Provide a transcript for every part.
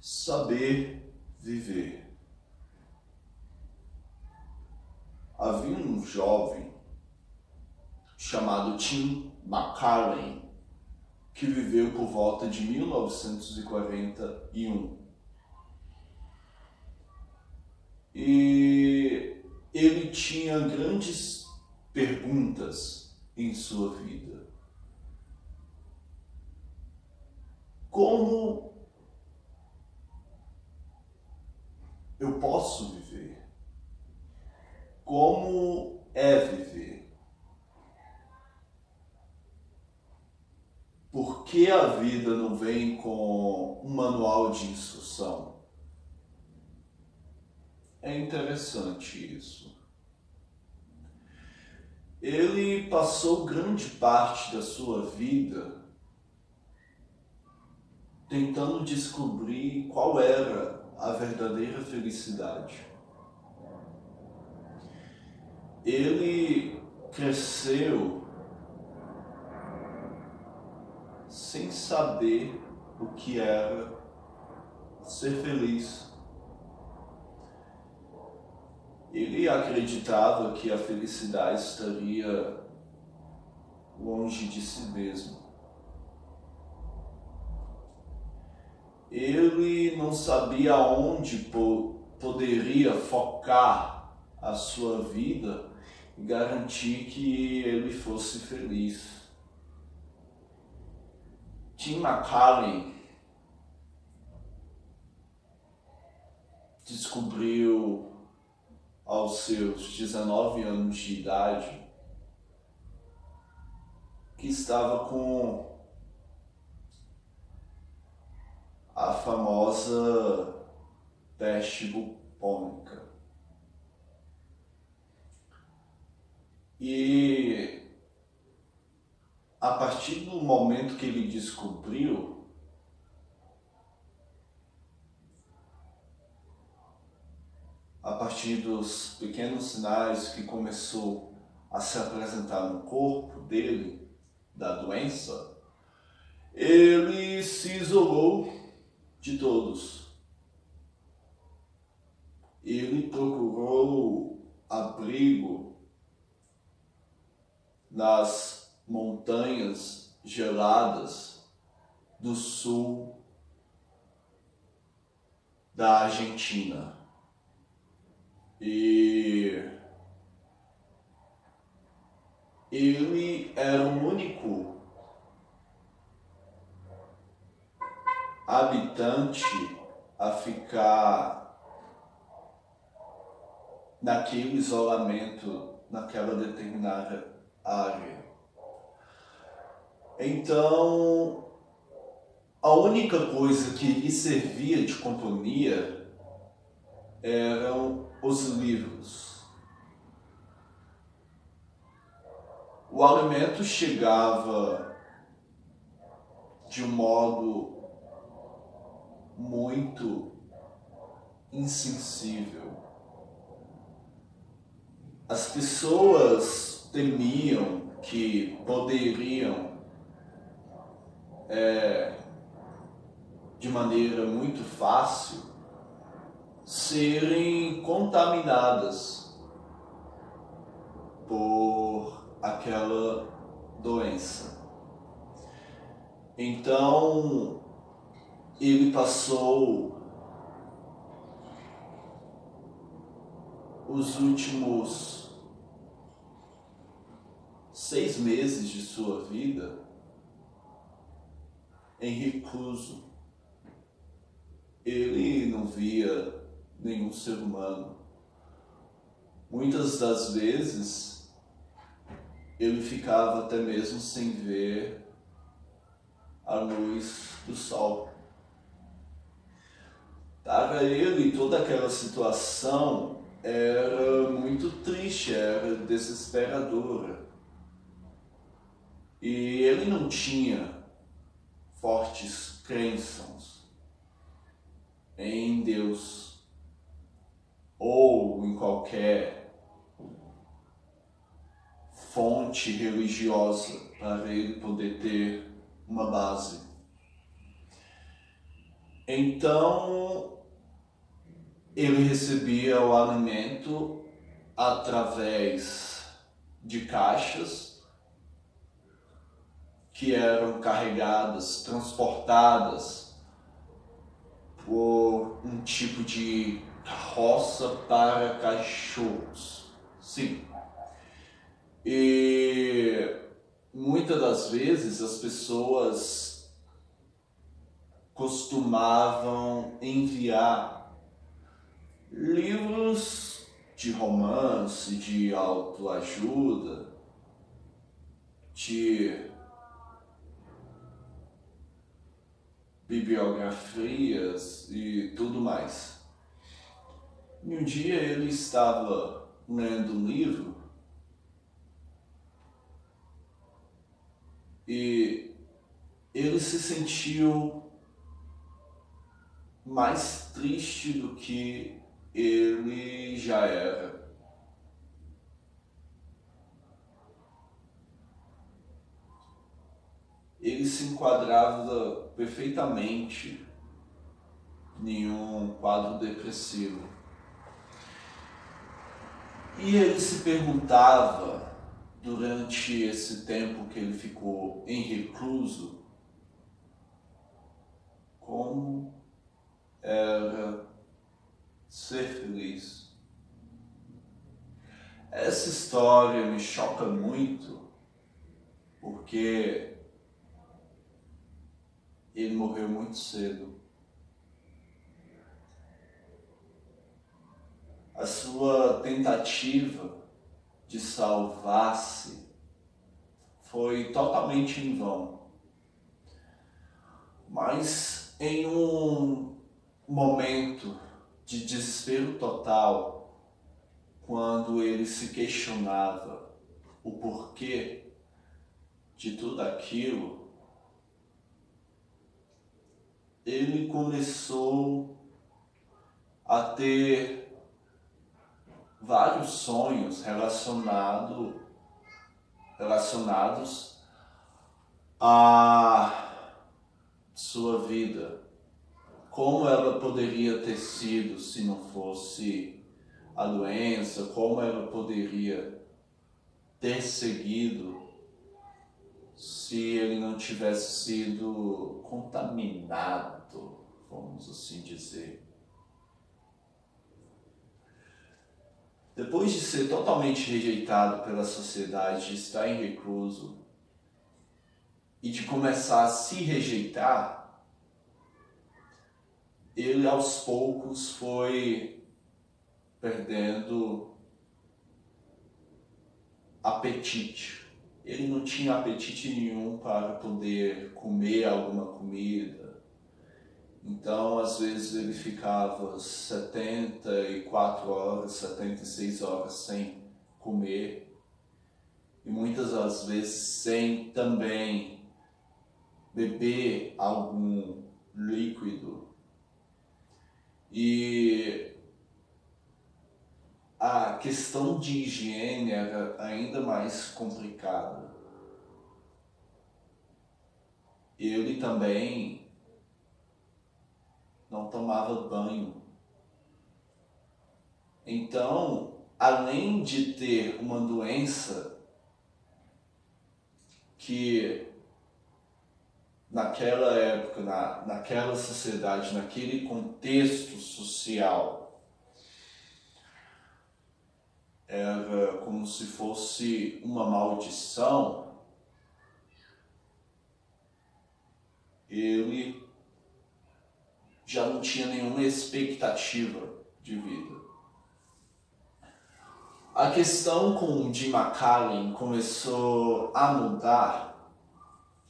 Saber viver. Havia um jovem chamado Tim McCarlane que viveu por volta de 1941. E ele tinha grandes perguntas em sua vida. Como eu posso viver? Como é viver? Por que a vida não vem com um manual de instrução? É interessante isso. Ele passou grande parte da sua vida tentando descobrir qual era a verdadeira felicidade. Ele cresceu sem saber o que era ser feliz. Ele acreditava que a felicidade estaria longe de si mesmo. Ele não sabia onde poderia focar a sua vida e garantir que ele fosse feliz. Tim McCarlane descobriu aos seus 19 anos de idade que estava com a famosa peste bubônica. E a partir do momento que ele descobriu, a partir dos pequenos sinais que começou a se apresentar no corpo dele, da doença, ele se isolou de todos. Ele procurou abrigo nas montanhas geladas do sul da Argentina. E ele era o único habitante a ficar naquele isolamento, naquela determinada área. Então, a única coisa que lhe servia de companhia eram os livros. O alimento chegava de um modo muito insensível. As pessoas temiam que poderiam, de maneira muito fácil, serem contaminadas por aquela doença. Então, ele passou os últimos 6 meses de sua vida em recluso. Ele não via nenhum ser humano. Muitas das vezes ele ficava até mesmo sem ver a luz do sol. Para ele, toda aquela situação era muito triste, era desesperadora. E ele não tinha fortes crenças em Deus ou em qualquer fonte religiosa para ele poder ter uma base. Então, ele recebia o alimento através de caixas que eram carregadas, transportadas por um tipo de carroça para cachorros. Sim. E muitas das vezes as pessoas costumavam enviar livros de romance, de autoajuda, de bibliografias e tudo mais. E um dia ele estava lendo um livro e ele se sentiu mais triste do que ele já era. Ele se enquadrava perfeitamente em um quadro depressivo. E ele se perguntava, durante esse tempo que ele ficou em recluso, como era ser feliz. Essa história me choca muito, porque ele morreu muito cedo. A sua tentativa de salvar-se foi totalmente em vão. Mas em um momento de desespero total, quando ele se questionava o porquê de tudo aquilo, ele começou a ter vários sonhos relacionados à sua vida. Como ela poderia ter sido se não fosse a doença, como ela poderia ter seguido se ele não tivesse sido contaminado, vamos assim dizer. Depois de ser totalmente rejeitado pela sociedade, de estar em recluso e de começar a se rejeitar, ele aos poucos foi perdendo apetite. Ele não tinha apetite nenhum para poder comer alguma comida. Então, às vezes, ele ficava 74 horas, 76 horas sem comer. E muitas das vezes sem também beber algum líquido. E a questão de higiene era ainda mais complicada. Ele também não tomava banho. Então, além de ter uma doença que naquela época, naquela sociedade, naquele contexto social, era como se fosse uma maldição, ele já não tinha nenhuma expectativa de vida. A questão com Jim McCallum começou a mudar,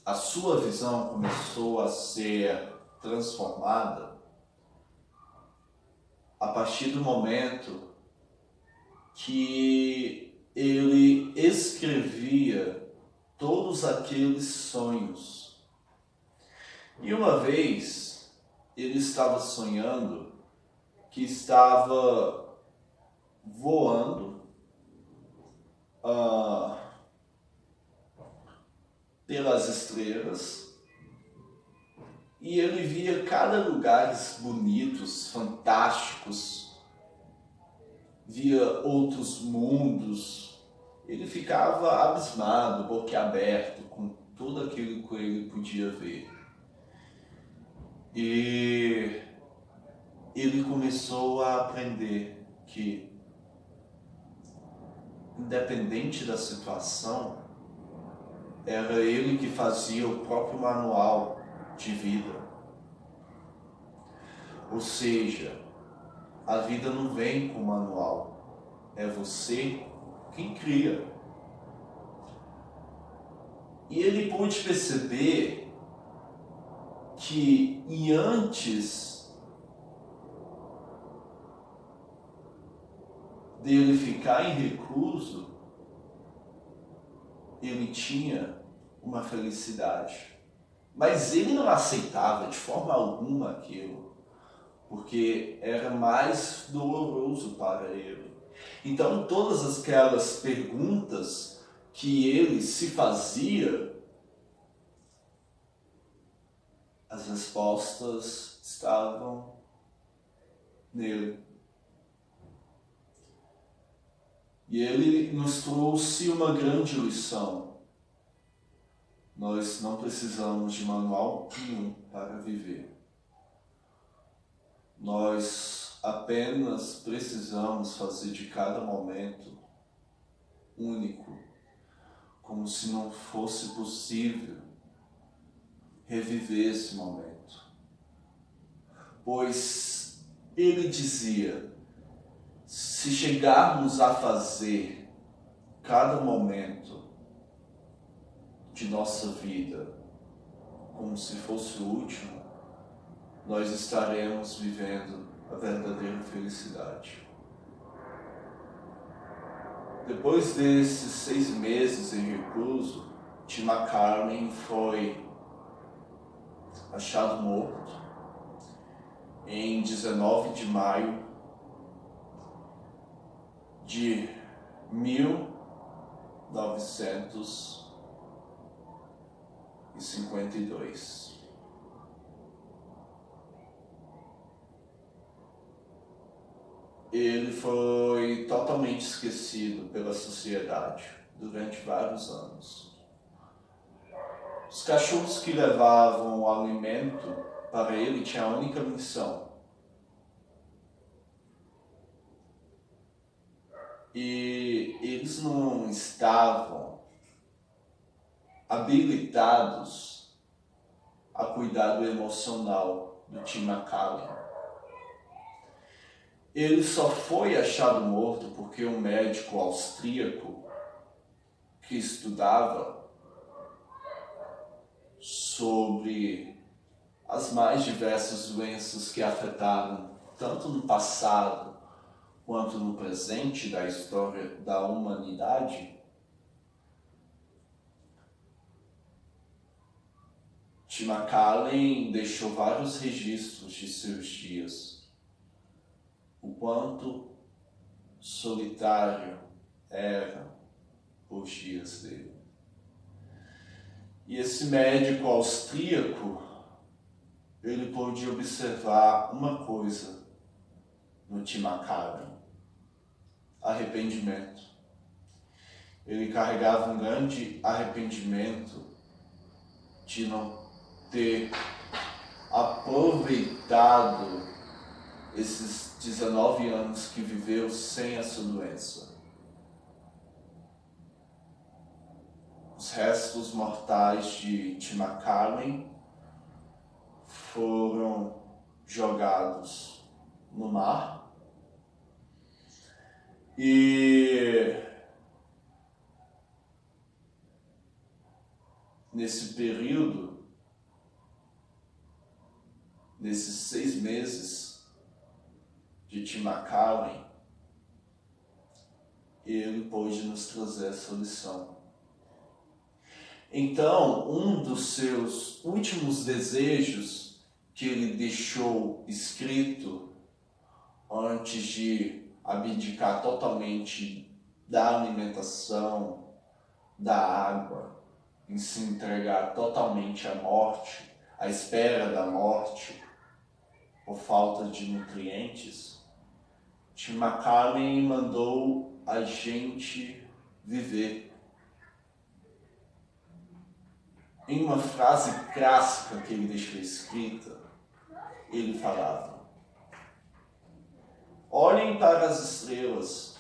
a sua visão começou a ser transformada a partir do momento que ele escrevia todos aqueles sonhos. E uma vez ele estava sonhando que estava voando pelas estrelas E ele via cada lugares bonitos, fantásticos, via outros mundos. Ele ficava abismado, boquiaberto com tudo aquilo que ele podia ver. E ele começou a aprender que, independente da situação, era ele que fazia o próprio manual de vida. Ou seja, a vida não vem com manual, é você quem cria. E ele pôde perceber que antes dele ficar em recluso, ele tinha uma felicidade. Mas ele não aceitava de forma alguma aquilo, porque era mais doloroso para ele. Então todas aquelas perguntas que ele se fazia, as respostas estavam nele. E ele nos trouxe uma grande lição. Nós não precisamos de manual nenhum para viver. Nós apenas precisamos fazer de cada momento único, como se não fosse possível reviver esse momento. Pois ele dizia, se chegarmos a fazer cada momento de nossa vida como se fosse o último, nós estaremos vivendo a verdadeira felicidade. Depois desses 6 meses em recluso, Tim McCarlin foi achado morto em 19 de maio de 1952. Ele foi totalmente esquecido pela sociedade durante vários anos. Os cachorros que levavam o alimento para ele tinham a única missão. E eles não estavam habilitados a cuidar do emocional do Tim McCarlin. Ele só foi achado morto porque um médico austríaco que estudava sobre as mais diversas doenças que afetaram tanto no passado quanto no presente da história da humanidade, Tim McCarlin deixou vários registros de seus dias. O quanto solitário eram os dias dele. E esse médico austríaco, ele pôde observar uma coisa no Tim McCarlin: arrependimento. Ele carregava um grande arrependimento de não ter aproveitado esses 19 anos que viveu sem essa doença. Os restos mortais de Tim McCarlin foram jogados no mar e nesse período, nesses 6 meses de Tim McCarlin, ele pôde nos trazer essa lição. Então, um dos seus últimos desejos que ele deixou escrito antes de abdicar totalmente da alimentação, da água, em se entregar totalmente à morte, à espera da morte, por falta de nutrientes, Tim McCallum mandou a gente viver. Em uma frase clássica que ele deixou escrita, ele falava: olhem para as estrelas,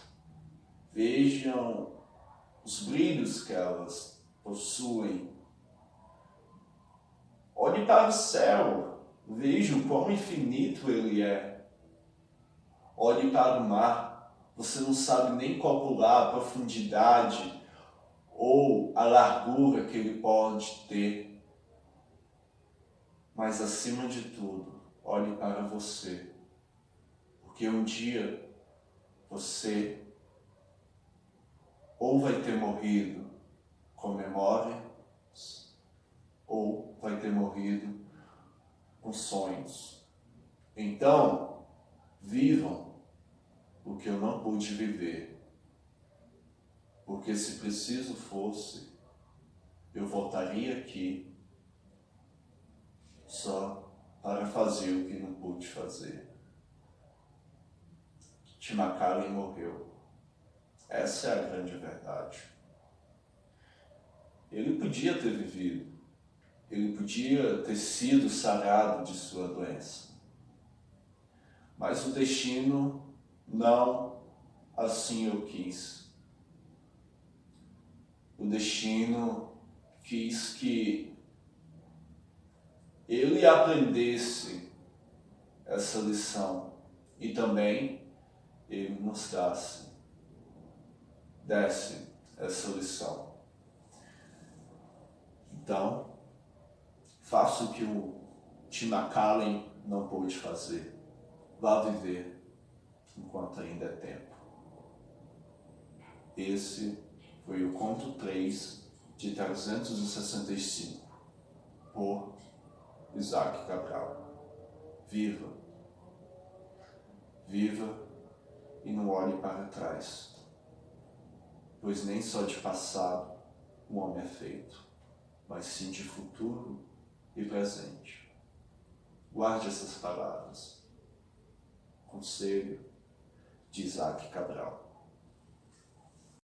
vejam os brilhos que elas possuem. Olhe para o céu, veja o quão infinito ele é. Olhe para o mar, você não sabe nem calcular a profundidade ou a largura que ele pode ter. Mas acima de tudo, olhe para você, porque um dia você ou vai ter morrido com memórias, ou vai ter morrido com sonhos. Então, vivam o que eu não pude viver. Porque se preciso fosse, eu voltaria aqui só para fazer o que não pude fazer. Tim McCallum morreu. Essa é a grande verdade. Ele podia ter vivido. Ele podia ter sido sarado de sua doença. Mas o destino não assim o quis. O destino quis que ele aprendesse essa lição e também ele nos desse essa lição. Então, faça o que o Tim McCallum não pôde fazer. Vá viver enquanto ainda é tempo. Esse foi o conto 3 de 365, por Isaac Cabral. Viva! Viva e não olhe para trás, pois nem só de passado o homem é feito, mas sim de futuro e presente. Guarde essas palavras. Conselho de Isaac Cabral.